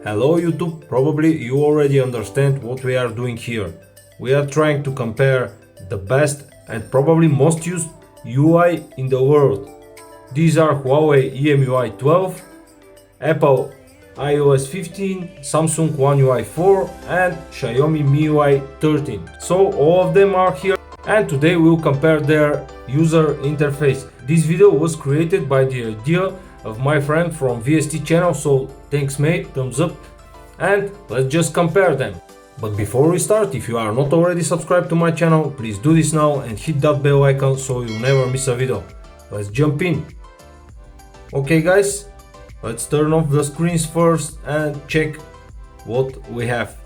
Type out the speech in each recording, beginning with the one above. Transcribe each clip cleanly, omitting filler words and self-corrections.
Hello YouTube, probably you already understand what we are doing here. We are trying to compare the best and probably most used UI in the world. These are Huawei EMUI 12, Apple iOS 15, Samsung One UI 4 and Xiaomi MIUI 13. So all of them are here and today we'll compare their user interface. This video was created by the idea of my friend from VST channel, so thanks mate, thumbs up, and let's just compare them. But before we start, if you are not already subscribed to my channel, please do this now and hit that bell icon so you'll never miss a video. Let's jump in. Okay guys, let's turn off the screens first and check what we have.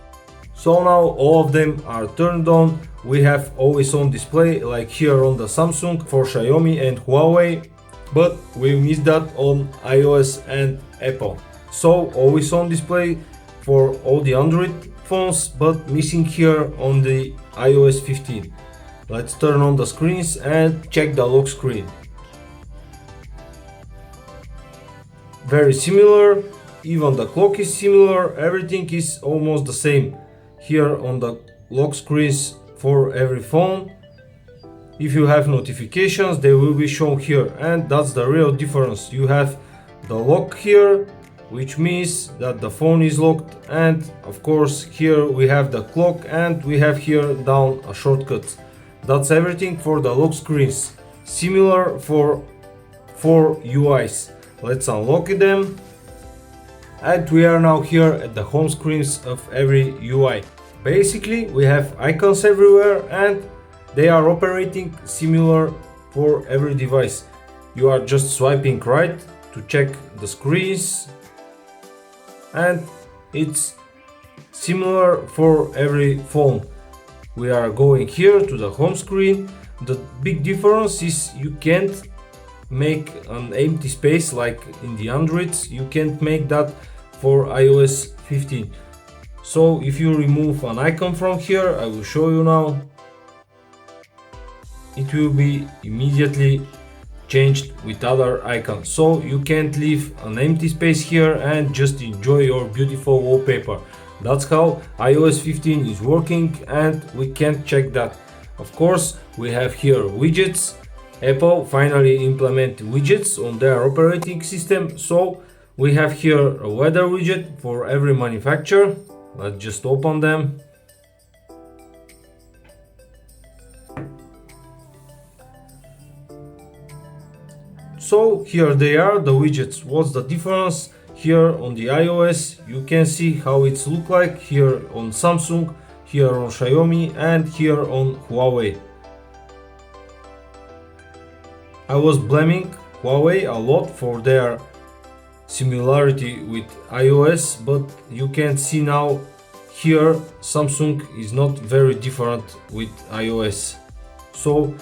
So now all of them are turned on. We have always on display like here on the Samsung, for Xiaomi and Huawei, but we missed that on iOS and Apple. So always on display for all the Android phones, but missing here on the iOS 15. Let's turn on the screens and check the lock screen. Very similar, even the clock is similar, everything is almost the same here on the lock screens for every phone. If you have notifications, they will be shown here, and that's the real difference. You have the lock here, which means that the phone is locked, and of course here we have the clock and we have here down a shortcut. That's everything for the lock screens, similar for 4 UIs. Let's unlock them, and we are now here at the home screens of every UI. Basically we have icons everywhere and they are operating similar for every device. You are just swiping right to check the screens, and it's similar for every phone. We are going here to the home screen. The big difference is you can't make an empty space like in the Androids. You can't make that for iOS 15. So if you remove an icon from here, I will show you now, it will be immediately changed with other icons. So you can't leave an empty space here and just enjoy your beautiful wallpaper. That's how iOS 15 is working, and we can't check that. Of course, we have here widgets. Apple finally implement widgets on their operating system. So we have here a weather widget for every manufacturer. Let's just open them. So here they are, the widgets. What's the difference? Here on the iOS you can see how it's look like, here on Samsung, here on Xiaomi and here on Huawei. I was blaming Huawei a lot for their similarity with iOS, but you can see now here Samsung is not very different with iOS. So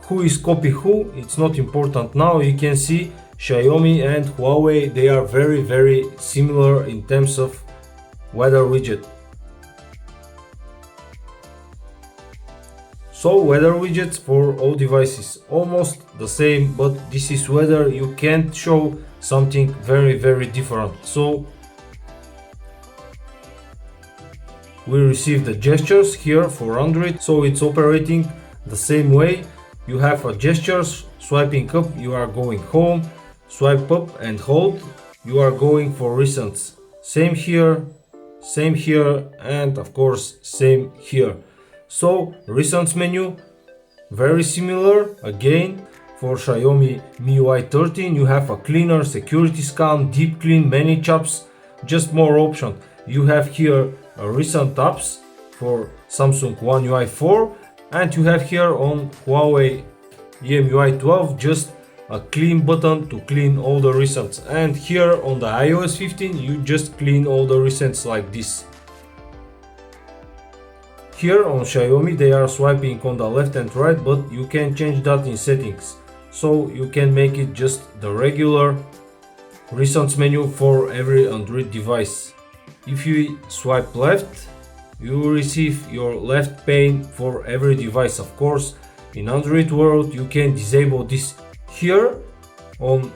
who is copy who, it's not important now. You can see Xiaomi and Huawei, they are very similar in terms of weather widget. So weather widgets for all devices almost the same, but this is weather. You can't show something very different. So we receive the gestures here for Android, so it's operating the same way. You have a gestures, swiping up you are going home, swipe up and hold you are going for recents. Same here, and of course same here. So recents menu, very similar again. For Xiaomi MIUI 13 you have a cleaner, security scan, deep clean, many tabs, just more option. You have here a recent apps for Samsung One UI 4, and you have here on Huawei EMUI 12 just a clean button to clean all the recents, and here on the iOS 15 you just clean all the recents like this. Here on Xiaomi they are swiping on the left and right, but you can change that in settings, so you can make it just the regular recents menu for every Android device. If you swipe left, you will receive your left pane for every device. Of course, in Android world you can disable this. Here on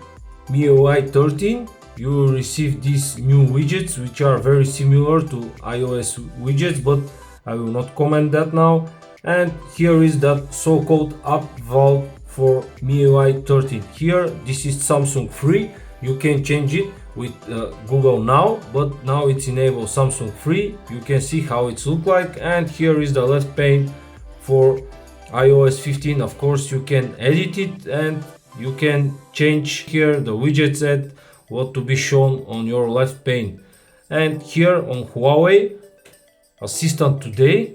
MIUI 13 you will receive these new widgets, which are very similar to iOS widgets, but I will not comment that now. And here is that so-called app vault for MIUI 13. Here, this is Samsung free. You can change it with Google Now, but now it's enabled Samsung free. You can see how it looks like, and here is the left pane for iOS 15. Of course, you can edit it and you can change here the widgets and what to be shown on your left pane. And here on Huawei Assistant today,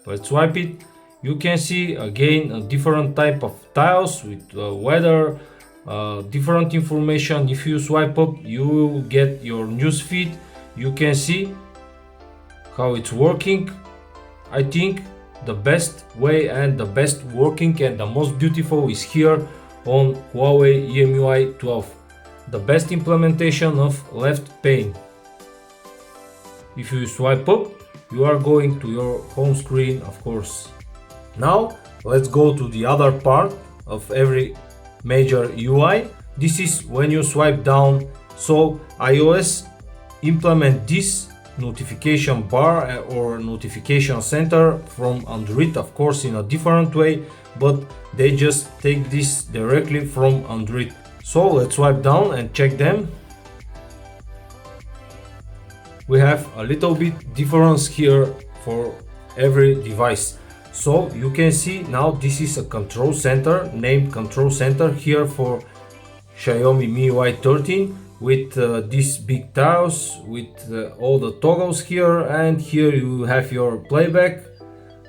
let's swipe it. You can see again a different type of tiles with weather, different information. If you swipe up, you will get your news feed. You can see how it's working. I think the best way and the best working and the most beautiful is here on Huawei EMUI 12. The best implementation of left pane. If you swipe up, you are going to your home screen, of course. Now let's go to the other part of every major UI. This is when you swipe down. So iOS implement this notification bar or notification center from Android, of course in a different way, but they just take this directly from Android. So let's swipe down and check them. We have a little bit difference here for every device. So you can see now this is a control center named control center here for Xiaomi MIUI 13 with these big tiles with all the toggles here, and here you have your playback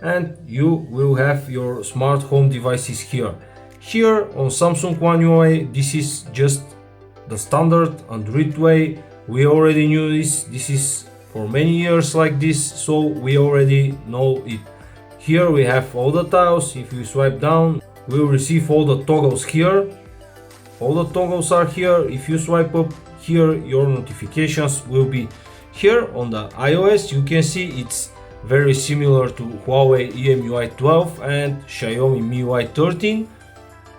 and you will have your smart home devices here. Here on Samsung One UI, this is just the standard Android way. We already knew this. This is for many years like this, so we already know it. Here we have all the tiles. If you swipe down, we will receive all the toggles here. All the toggles are here. If you swipe up here, your notifications will be here. On the iOS, you can see it's very similar to Huawei EMUI 12 and Xiaomi MIUI 13.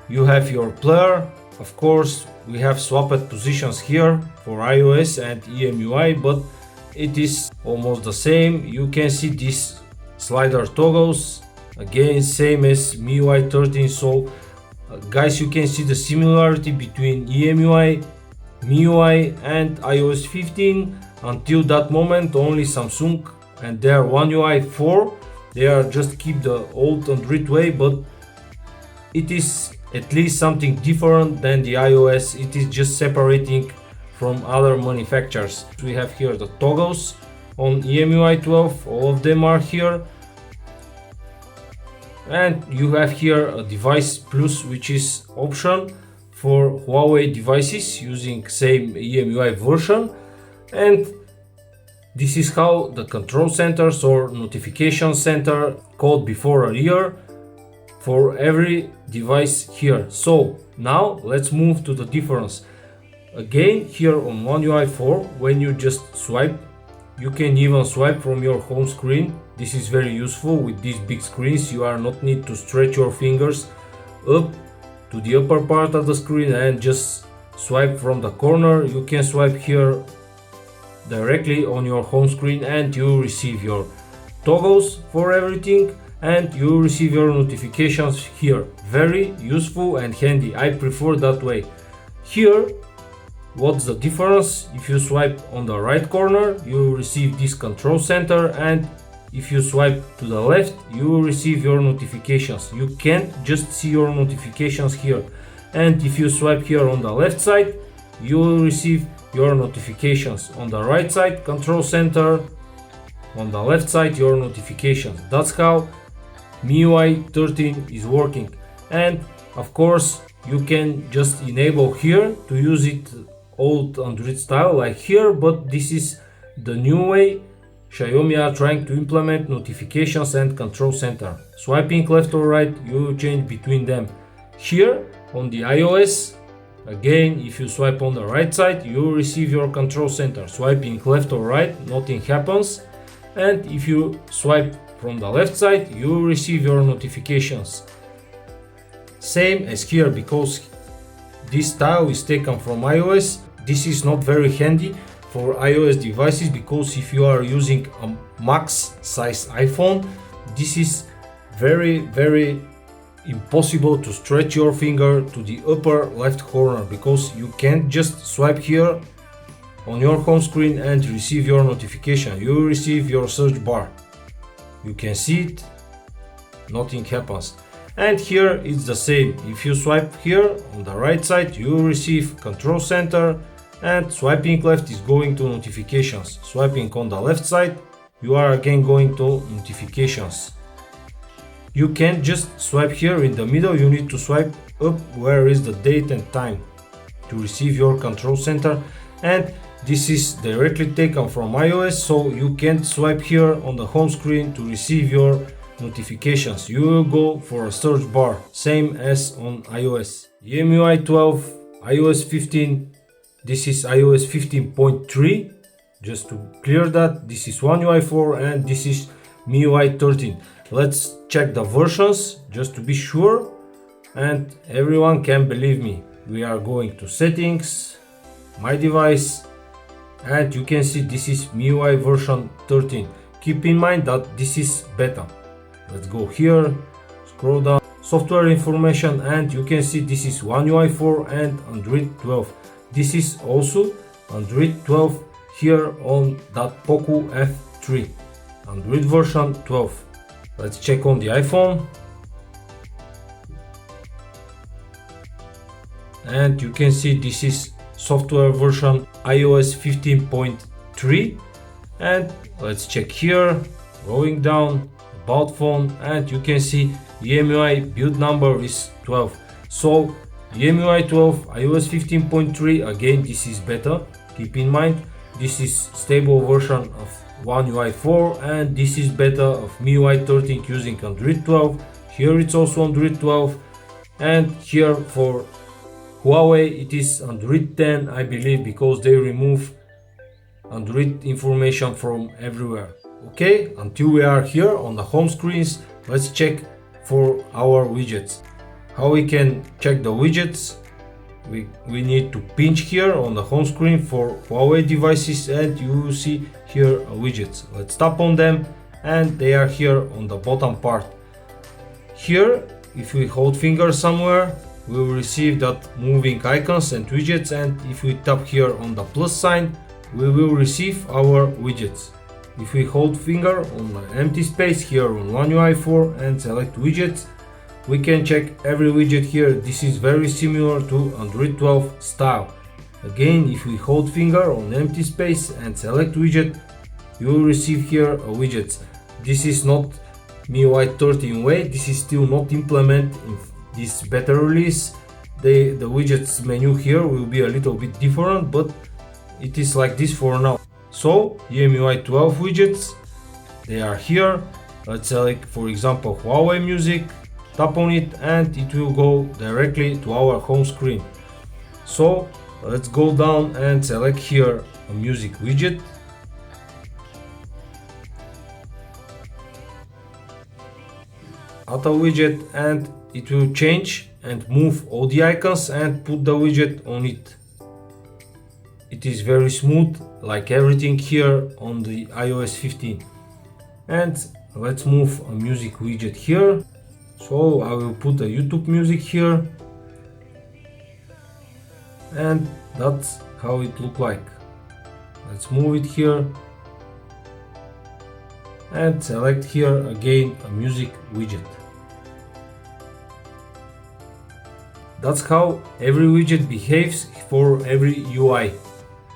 You have your player. Of course, we have swapped positions here for iOS and EMUI, but it is almost the same. You can see these slider toggles, again same as MIUI 13. So guys, you can see the similarity between EMUI, MIUI and iOS 15. Until that moment, only Samsung and their One UI 4, they are just keep the old Android way, but it is at least something different than the iOS. It is just separating from other manufacturers. We have here the toggles on EMUI 12, all of them are here. And you have here a device plus, which is option for Huawei devices using same EMUI version. And this is how the control centers or notification center called before a year for every device here. So now let's move to the difference. Again, here on One UI 4, when you just swipe, you can even swipe from your home screen. This is very useful with these big screens. You are not need to stretch your fingers up to the upper part of the screen and just swipe from the corner. You can swipe here directly on your home screen and you receive your toggles for everything and you receive your notifications here. Very useful and handy. I prefer that way. Here, what's the difference? If you swipe on the right corner, you receive this control center, and if you swipe to the left, you will receive your notifications. You can't just see your notifications here. And if you swipe here on the left side, you will receive your notifications. On the right side, control center. On the left side, your notifications. That's how MIUI 13 is working. And of course, you can just enable here to use it old Android style like here, but this is the new way Xiaomi are trying to implement notifications and control center. Swiping left or right, you will change between them. Here on the iOS, again, if you swipe on the right side, you will receive your control center. Swiping left or right, nothing happens. And if you swipe from the left side, you will receive your notifications. Same as here, because this style is taken from iOS, this is not very handy for iOS devices, because if you are using a max size iPhone, this is very impossible to stretch your finger to the upper left corner, because you can't just swipe here on your home screen and receive your notification. You will receive your search bar. You can see it, nothing happens. And here it's the same. If you swipe here on the right side, you will receive control center, and swiping left is going to notifications. Swiping on the left side, you are again going to notifications. You can't just swipe here in the middle, you need to swipe up where is the date and time to receive your control center. And this is directly taken from iOS, so you can't swipe here on the home screen to receive your notifications. You will go for a search bar, same as on iOS. EMUI 12, iOS 15, this is iOS 15.3. Just to clear that, this is One UI 4 and this is MIUI 13. Let's check the versions just to be sure, and everyone can believe me. We are going to settings, my device, and you can see this is MIUI version 13. Keep in mind that this is beta. Let's go here, scroll down, software information, and you can see this is One UI 4 and Android 12. This is also Android 12 here on that Poco F3, Android version 12. Let's check on the iPhone, and you can see this is software version iOS 15.3. and let's check here, going down, about phone, and you can see EMUI build number is 12. So EMUI 12, iOS 15.3, again this is beta. Keep in mind this is stable version of One UI 4 and this is beta of MIUI 13 using Android 12. Here it's also Android 12, and here for Huawei it is Android 10, I believe, because they remove Android information from everywhere. Okay, until we are here on the home screens, let's check for our widgets. How we can check the widgets? We need to pinch here on the home screen for Huawei devices, and you will see here widgets. Let's tap on them, and they are here on the bottom part. Here, if we hold finger somewhere, we will receive that moving icons and widgets, and if we tap here on the plus sign, we will receive our widgets. If we hold finger on the empty space here on One UI 4 and select widgets, we can check every widget here. This is very similar to Android 12 style. Again, if we hold finger on empty space and select widget, you will receive here widgets. This is not MIUI 13 way, this is still not implemented in this beta release. The widgets menu here will be a little bit different, but it is like this for now. So EMUI 12 widgets, they are here. Let's select, for example, Huawei Music, tap on it, and it will go directly to our home screen. So let's go down and select here a music widget. Add a widget, and it will change and move all the icons and put the widget on it. It is very smooth, like everything here on the iOS 15. And let's move a music widget here. So I will put a YouTube music here, and that's how it look like. Let's move it here and select here again a music widget. That's how every widget behaves for every UI.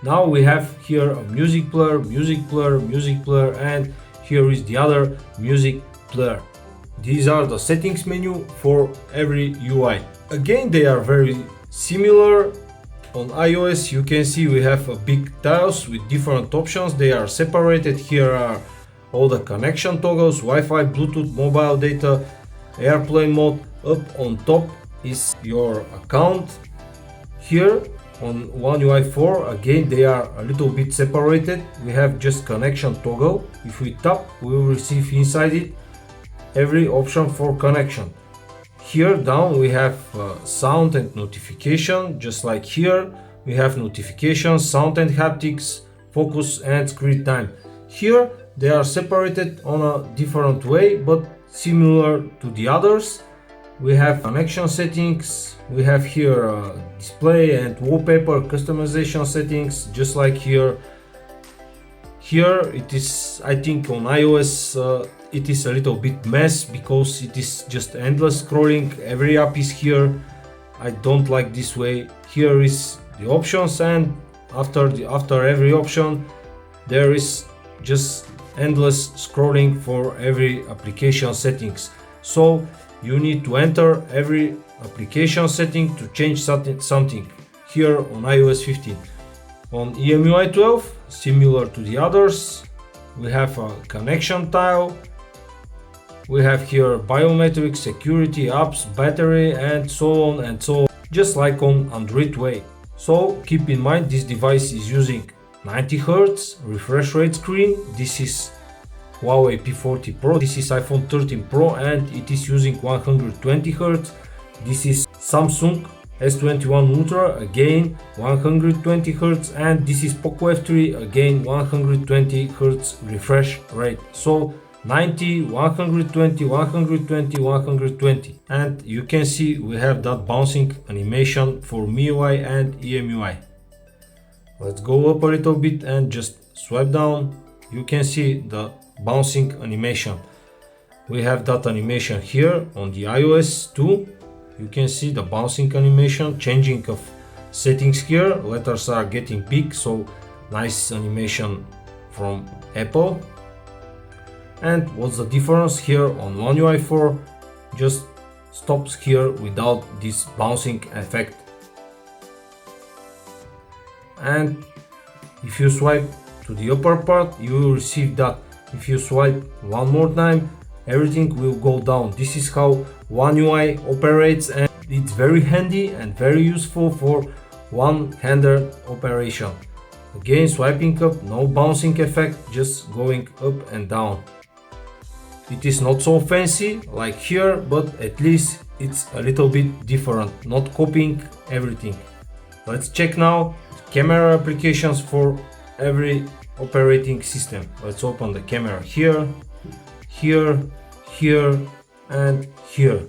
Now we have here a music player, music player, music player, and here is the other music player. These are the settings menu for every UI. Again, they are very similar. On iOS you can see we have a big tiles with different options. They are separated. Here are all the connection toggles, Wi-Fi, Bluetooth, mobile data, airplane mode. Up on top is your account. Here on One UI 4, again they are a little bit separated. We have just connection toggle. If we tap, we will receive inside it every option for connection. Here down we have sound and notification, just like here. we have notifications, sound and haptics, focus and screen time. Here they are separated on a different way but similar to the others. We have connection settings, we have here display and wallpaper customization settings, just like here. Here it is, I think on iOS it is a little bit mess because it is just endless scrolling, every app is here. I don't like this way. Here is the options, and after every option there is just endless scrolling for every application settings. So you need to enter every application setting to change something here on iOS 15. On EMUI 12, similar to the others, we have a connection tile, we have here biometrics, security, apps, battery, and so on and so on, just like on Android way. So keep in mind this device is using 90 Hz refresh rate screen. This is Huawei P40 Pro, this is iPhone 13 Pro, and it is using 120 Hz. This is Samsung S21 Ultra, again 120 Hz, and this is Poco F3, again 120 Hz refresh rate. So 90, 120, 120, 120, and you can see we have that bouncing animation for MIUI and EMUI. Let's go up a little bit and just swipe down. You can see the bouncing animation. We have that animation here on the iOS too. You can see the bouncing animation, changing of settings here. Letters are getting big, so nice animation from Apple. And what's the difference here on One UI 4? Just stops here without this bouncing effect. And if you swipe to the upper part, you will receive that. If you swipe one more time, everything will go down. This is how One UI operates, and it's very handy and very useful for one-handed operation. Again, swiping up, no bouncing effect, just going up and down. It is not so fancy like here, but at least it's a little bit different, not copying everything. Let's check now camera applications for every operating system. Let's open the camera here, here, here, and here.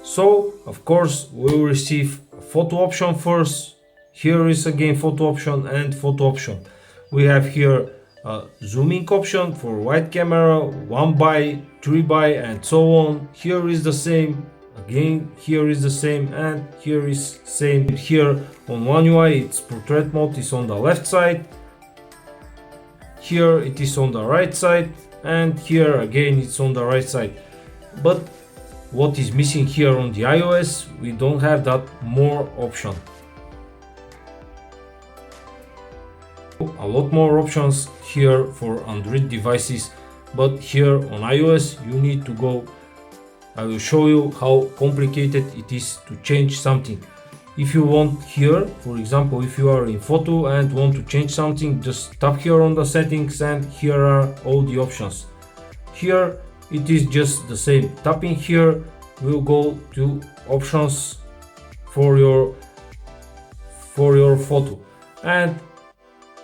So of course we will receive a photo option first. Here is again photo option and photo option. We have here a zooming option for wide camera, 1x, 3x, and so on. Here is the same. Again, here is the same, and here is same. Here on One UI, its portrait mode is on the left side. Here it is on the right side, and here again it's on the right side. But what is missing here on the iOS, we don't have that more option. A lot more options here for Android devices, but here on iOS you need to go. I will show you how complicated it is to change something. If you want here, for example, if you are in photo and want to change something, just tap here on the settings, and here are all the options. Here it is just the same. Tapping here will go to options for your photo. And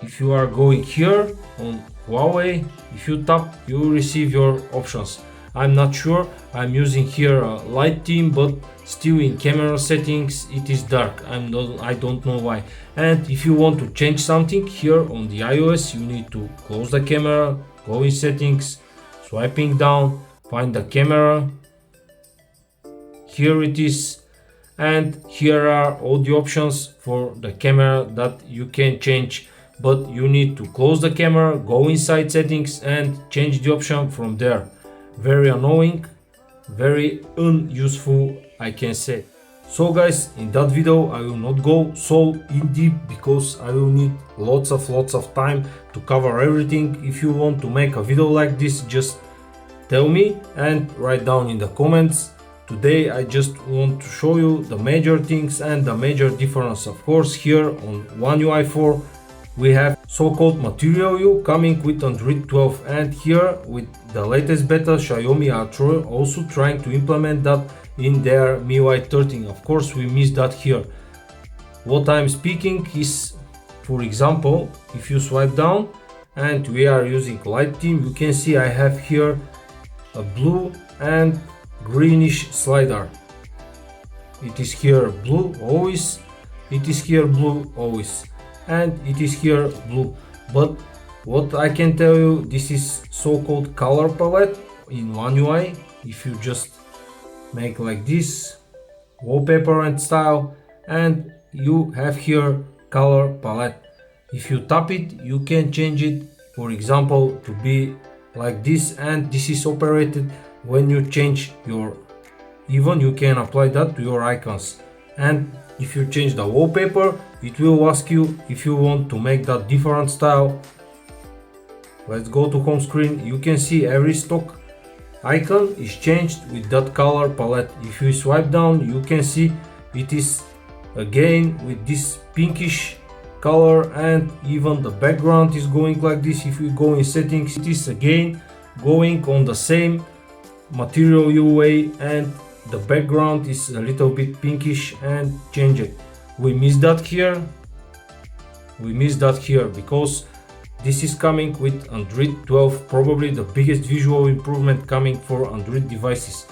if you are going here on Huawei, if you tap, you will receive your options. I'm not sure, I'm using here a light theme, but still in camera settings it is dark. I don't know why. And if you want to change something here on the iOS, you need to close the camera, go in settings, swiping down, find the camera. Here it is, and here are all the options for the camera that you can change. But you need to close the camera, go inside settings, and change the option from there. Very annoying, very unuseful, I can say. So guys, in that video I will not go so in deep because I will need lots of time to cover everything. If you want to make a video like this, just tell me and write down in the comments. Today I just want to show you the major things and the major difference. Of course, here on One UI 4 we have so-called Material U coming with Android 12, and here with the latest beta Xiaomi are also trying to implement that in their MIUI 13. Of course we missed that here. What I'm speaking is, for example, if you swipe down and we are using light theme, you can see I have here a blue and greenish slider. It is here blue always, it is here blue always, and it is here blue. But what I can tell you, this is so-called color palette in One UI. If you just make like this, wallpaper and style, and you have here color palette. If you tap it, you can change it, for example, to be like this, and this is operated when you change your, even you can apply that to your icons. And if you change the wallpaper, it will ask you if you want to make that different style. Let's go to home screen. You can see every stock icon is changed with that color palette. If you swipe down, you can see it is again with this pinkish color, and even the background is going like this. If we go in settings, it is again going on the same material UA, and the background is a little bit pinkish and change it. We missed that here. We missed that here because this is coming with Android 12, probably the biggest visual improvement coming for Android devices.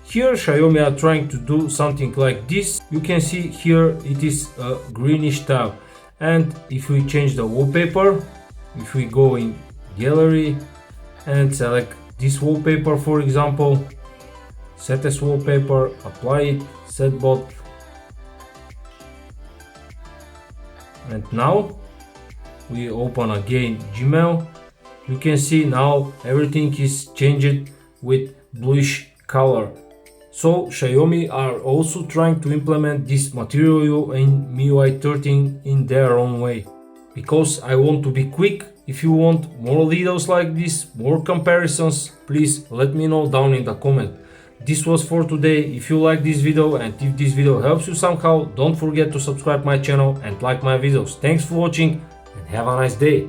Here Xiaomi are trying to do something like this. You can see here it is a greenish tab, and if we change the wallpaper, if we go in gallery and select this wallpaper, for example, set as wallpaper, apply it, set both, and now we open again Gmail. You can see now everything is changed with bluish color. So Xiaomi are also trying to implement this material in MIUI 13 in their own way. Because I want to be quick, if you want more videos like this, more comparisons, please let me know down in the comment. This was for today. If you like this video and if this video helps you somehow, don't forget to subscribe my channel and like my videos. Thanks for watching and have a nice day.